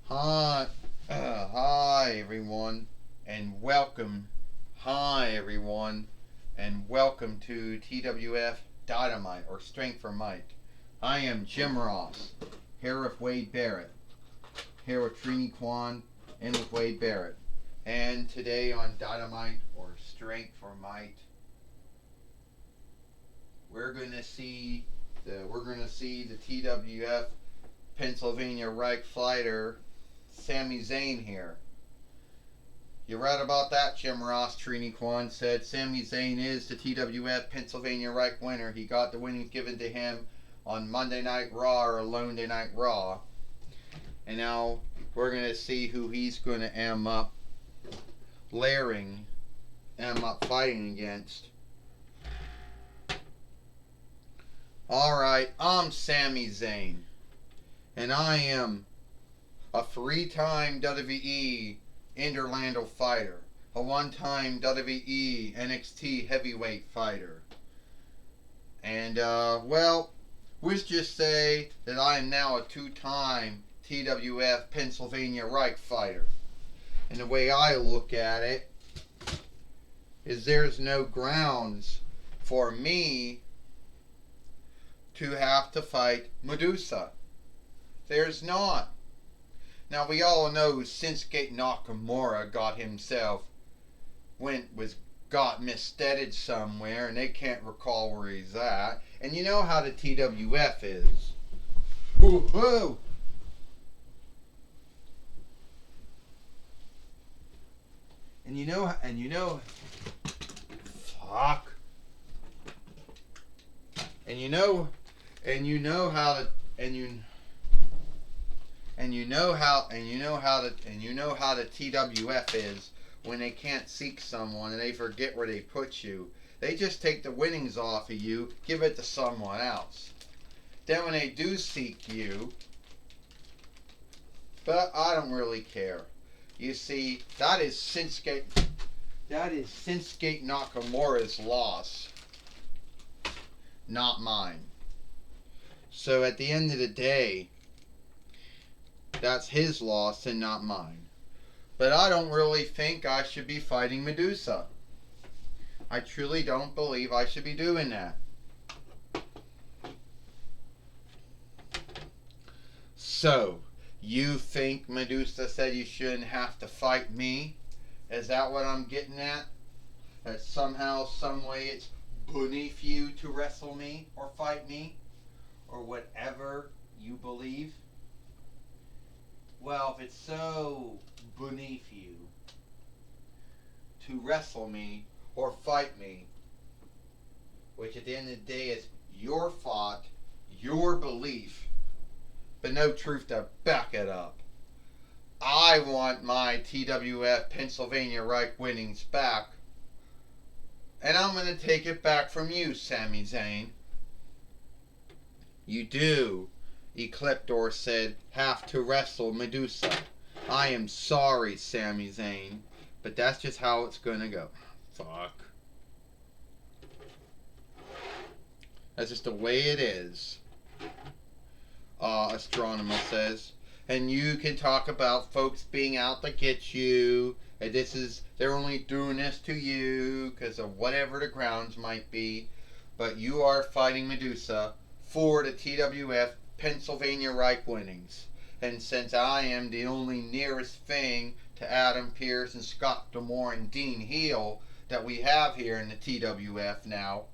Hi, hi everyone, and welcome. Hi everyone, and welcome to TWF Dynamite or Strength for Might. I am Jim Ross, here with Wade Barrett, here with Trini Kwan, and with Wade Barrett. And today on Dynamite or Strength for Might, we're gonna see the TWF Pennsylvania Reich fighter Sami Zayn here. You read about that, Jim Ross. Trini Kwan said Sami Zayn is the TWF Pennsylvania Reich winner. He got the winnings given to him on Monday Night Raw or Monday Night Raw. And now we're going to see who he's going to end up fighting against. Alright, I'm Sami Zayn. And I am a 3-time WWE Interlando fighter, a 1-time WWE NXT heavyweight fighter. And, let's just say that I am now a 2-time TWF Pennsylvania Reich fighter. And the way I look at it is there's no grounds for me to have to fight Medusa. There's not. Now we all know Shinsuke Nakamura got missteaded somewhere and they can't recall where he's at. And you know how the TWF is. Woo-hoo! And you know fuck. And you know how the TWF is when they can't seek someone and they forget where they put you. They just take the winnings off of you, give it to someone else. Then when they do seek you, but I don't really care. You see, that is Shinsuke Nakamura's loss, not mine. So at the end of the day, that's his loss and not mine. But I don't really think I should be fighting Medusa. I truly don't believe I should be doing that. So, you think Medusa said you shouldn't have to fight me? Is that what I'm getting at? That somehow, some way it's beneath you to wrestle me or fight me? Or whatever you believe? Well, if it's so beneath you to wrestle me or fight me, which at the end of the day is your thought, your belief, but no truth to back it up. I want my TWF Pennsylvania Reich winnings back, and I'm going to take it back from you, Sami Zayn. You do, Ecliptor said, have to wrestle Medusa. I am sorry, Sami Zayn, but that's just how it's gonna go. Fuck. That's just the way it is. Astronomer says. And you can talk about folks being out to get you, and they're only doing this to you because of whatever the grounds might be, but you are fighting Medusa for the TWF Pennsylvania Reich winnings. And since I am the only nearest thing to Adam Pearce and Scott D'Amore and Dean Heel that we have here in the TWF now,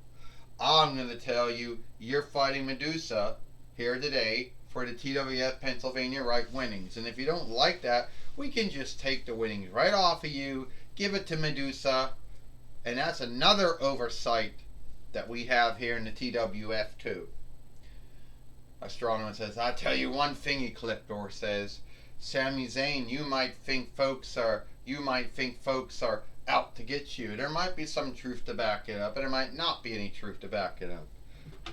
I'm going to tell you you're fighting Medusa here today for the TWF Pennsylvania Reich winnings. And if you don't like that, we can just take the winnings right off of you, give it to Medusa, and that's another oversight that we have here in the TWF too. Astronomer says, I tell you one thing, Ecliptor says, Sami Zayn, you might think folks are out to get you. There might be some truth to back it up, and there might not be any truth to back it up.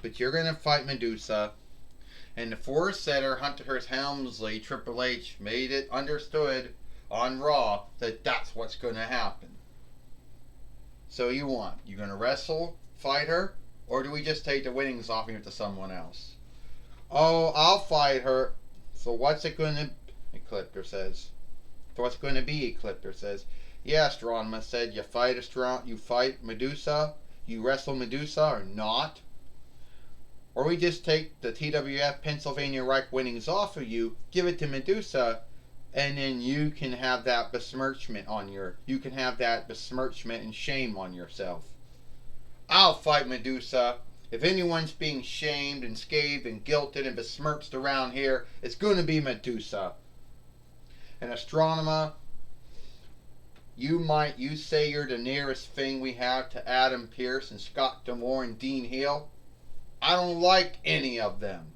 But you're going to fight Medusa. And the four-setter, Hunter Hearst Helmsley, Triple H, made it understood on Raw that that's what's going to happen. So you going to wrestle, fight her, or do we just take the winnings off and give it to someone else? Oh, I'll fight her. So what's it going to Ecliptor says. So what's going to be? Ecliptor says. Yeah, Astronema said. You fight Medusa? You wrestle Medusa or not? Or we just take the TWF Pennsylvania Reich winnings off of you, give it to Medusa, and then you can have that besmirchment and shame on yourself. I'll fight Medusa. If anyone's being shamed and scathed and guilted and besmirched around here, it's going to be Medusa. And Astronema, you say you're the nearest thing we have to Adam Pearce and Scott D'Amore and Dean Hill. I don't like any of them.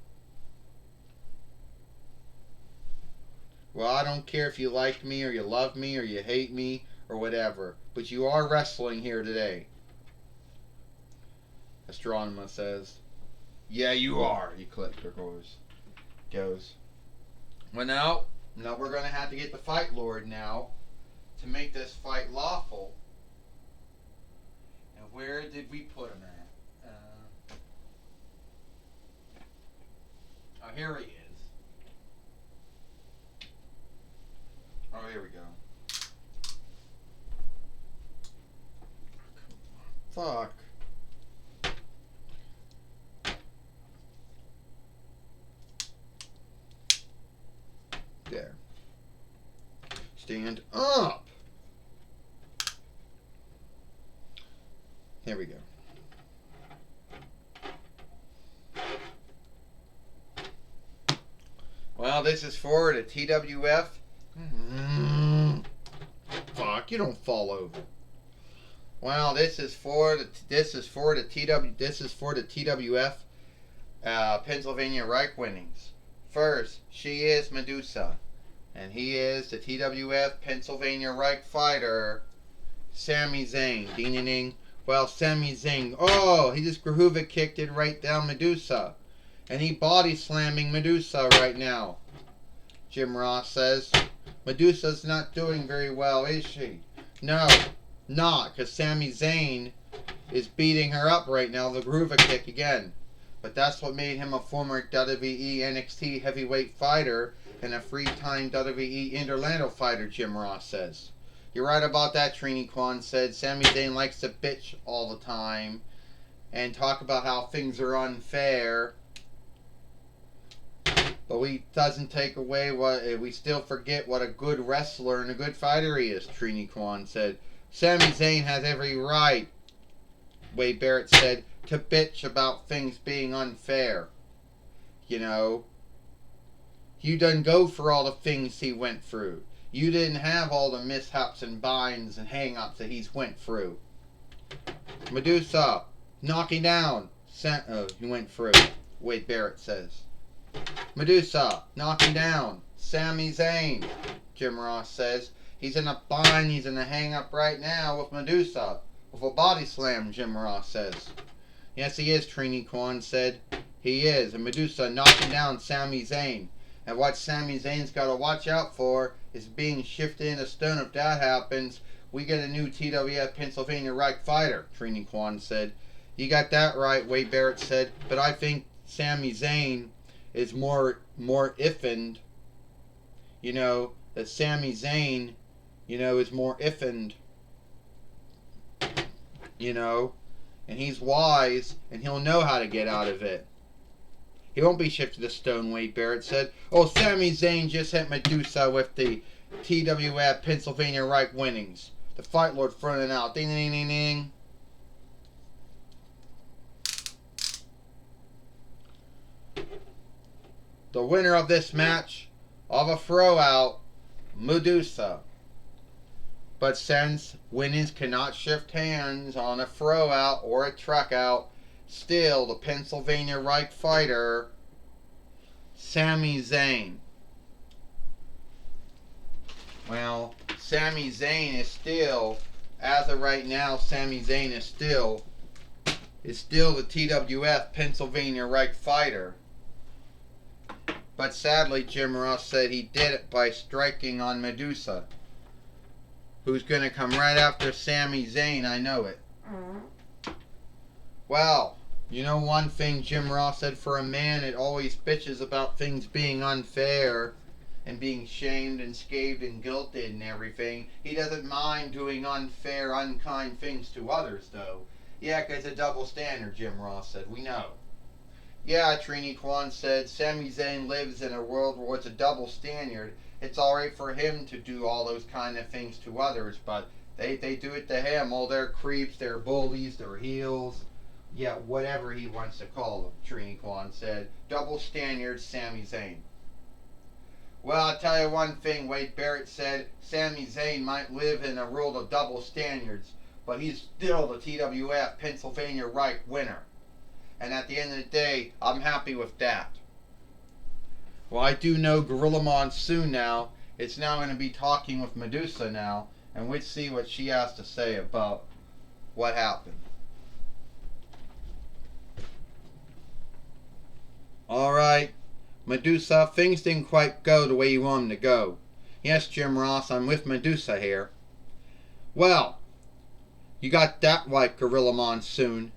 Well, I don't care if you like me or you love me or you hate me or whatever, but you are wrestling here today. Astronema says. Yeah, you are, Ecliptor goes. Well, now we're going to have to get the Fight Lord now to make this fight lawful. And where did we put him at? Oh, here he is. Oh, here we go. Fuck. There. Stand up. Here we go. Well, this is for the TWF. Fuck, you don't fall over. Well, this is for the TWF Pennsylvania Reich winnings. First, she is Medusa, and he is the TWF Pennsylvania Reich fighter, Sami Zayn. Ding. Well, Sami Zayn. Oh, he just Grahovic kicked it right down Medusa. And he body slamming Medusa right now. Jim Ross says. Medusa's not doing very well, is she? No, not, because Sami Zayn is beating her up right now, the Grahovic kick again. But that's what made him a former WWE NXT heavyweight fighter and a three-time WWE Interlando fighter, Jim Ross says. You're right about that, Trini Kwan said. Sami Zayn likes to bitch all the time and talk about how things are unfair. But we doesn't take away we still forget what a good wrestler and a good fighter he is, Trini Kwan said. Sami Zayn has every right, Wade Barrett said, to bitch about things being unfair. You know, you didn't go for all the things he went through. You didn't have all the mishaps and binds and hang-ups that he's went through. Medusa, knocking down, he went through, Wade Barrett says. Medusa, knocking down, Sami Zayn, Jim Ross says. He's in a bind, he's in a hang-up right now with Medusa. With a body slam, Jim Ross says. Yes, he is, Trini Kwan said. He is, and Medusa knocking down Sami Zayn. And what Sami Zayn's got to watch out for is being shifted into stone. If that happens, we get a new TWF Pennsylvania Reich fighter, Trini Kwan said. You got that right, Wade Barrett said. But I think Sami Zayn is more iffened. You know, that Sami Zayn, you know, is more iffened. You know, and he's wise, and he'll know how to get out of it. He won't be shifted to stone, Wade Barrett said. Oh, Sami Zayn just hit Medusa with the TWF Pennsylvania Reich winnings. The Fight Lord fronting out. Ding, ding, ding, ding. The winner of this match of a throw-out, Medusa. But since winnings cannot shift hands on a throw-out or a truck-out, still the Pennsylvania Reich fighter, Sami Zayn. Well, Sami Zayn is still, as of right now, Sami Zayn is still the TWF Pennsylvania Reich fighter. But sadly, Jim Ross said he did it by striking on Medusa, who's going to come right after Sami Zayn. I know it. Well, you know one thing Jim Ross said, for a man that always bitches about things being unfair and being shamed and scathed and guilted and everything. He doesn't mind doing unfair, unkind things to others, though. Yeah, 'cause a double standard, Jim Ross said. We know. Yeah, Trini Kwan said, Sami Zayn lives in a world where it's a double standard. It's alright for him to do all those kind of things to others, but they do it to him. All their creeps, their bullies, their heels. Yeah, whatever he wants to call them, Trini Kwan said. Double standard, Sami Zayn. Well, I'll tell you one thing, Wade Barrett said, Sami Zayn might live in a world of double standards, but he's still the TWF Pennsylvania Reich winner. And at the end of the day, I'm happy with that. Well, I do know Gorilla Monsoon now. It's now going to be talking with Medusa now, and we'll see what she has to say about what happened. Alright, Medusa, things didn't quite go the way you want them to go. Yes, Jim Ross, I'm with Medusa here. Well, you got that right, Gorilla Monsoon.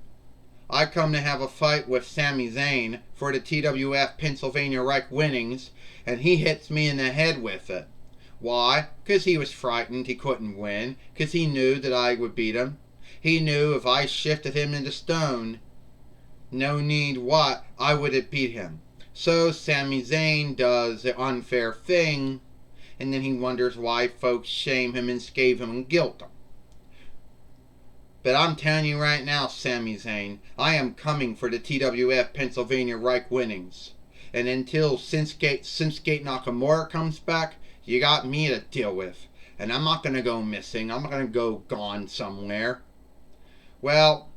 I come to have a fight with Sami Zayn for the TWF Pennsylvania Reich winnings, and he hits me in the head with it. Why? 'Cause he was frightened he couldn't win, 'cause he knew that I would beat him. He knew if I shifted him into stone, no need what, I would have beat him. So Sami Zayn does the unfair thing, and then he wonders why folks shame him and scathe him and guilt him. But I'm telling you right now, Sami Zayn, I am coming for the TWF Pennsylvania Reich winnings. And until Shinsuke Nakamura comes back, you got me to deal with. And I'm not going to go missing. I'm not going to go gone somewhere. Well,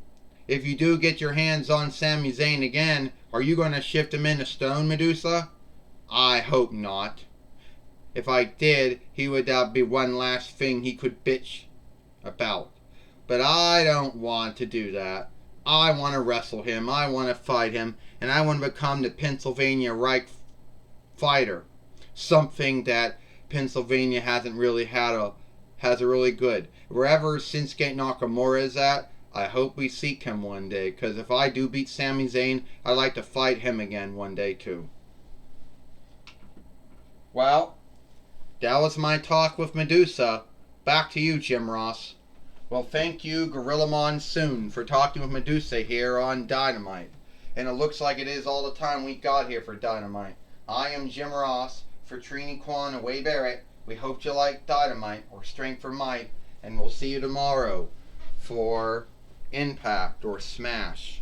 if you do get your hands on Sami Zayn again, are you going to shift him into stone, Medusa? I hope not. If I did, he would be one last thing he could bitch about. But I don't want to do that. I want to wrestle him. I want to fight him. And I want to become the Pennsylvania Reich fighter. Something that Pennsylvania hasn't really has a really good. Wherever Shinsuke Nakamura is at, I hope we seek him one day. Because if I do beat Sami Zayn, I'd like to fight him again one day too. Well, that was my talk with Medusa. Back to you, Jim Ross. Well, thank you, Gorilla Monsoon, for talking with Medusa here on Dynamite. And it looks like it is all the time we got here for Dynamite. I am Jim Ross for Trini Kwan and Wade Barrett. We hope you like Dynamite or Strength for Might. And we'll see you tomorrow for Impact or Smash.